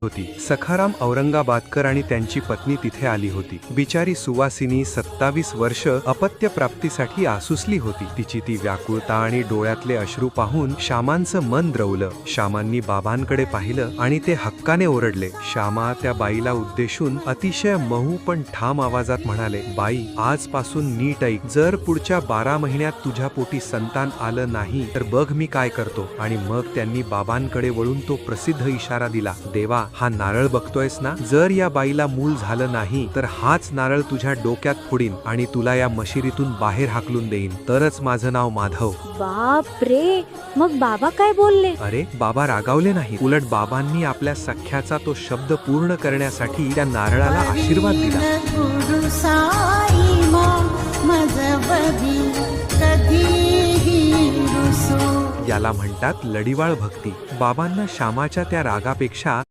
होती. सखाराम औरंगाबादकर आणि त्यांची पत्नी तिथे आली होती. बिचारी सुवासिनी 27 वर्ष अपत्य प्राप्तीसाठी आसुसली होती. तिची ती व्याकुळता आणि डोळ्यातले अश्रू पाहून श्यामांचं मन द्रवलं. श्यामांनी बाबांकडे पाहिलं आणि ते हक्काने ओरडले. श्यामा त्या बाईला उद्देशून अतिशय मऊ पण ठाम आवाजात म्हणाले, बाई, आजपासून नीट ऐक. जर पुढच्या 12 महिन्यात तुझ्या पोटी संतान आलं नाही तर बघ मी काय करतो. आणि मग त्यांनी बाबांकडे वळून तो प्रसिद्ध इशारा दिला, देवा, हा नारळ बघतोयस ना, जर या बाईला मूल झालं नाही तर हाच नारळ तुझ्या डोक्यात फोडीन आणि तुला या मशिरीतून बाहेर हाकलून देईन, तरच माझं नाव माधव. बाप रे, मग बाबा काय बोलले? अरे, बाबा रागावले नाही. उलट बाबांनी आपल्या सख्याचा तो शब्द पूर्ण करण्यासाठी त्या नारळाला आशीर्वाद दिला. याला म्हणतात लढिवाळ भक्ती. बाबांना श्यामाच्या त्या रागापेक्षा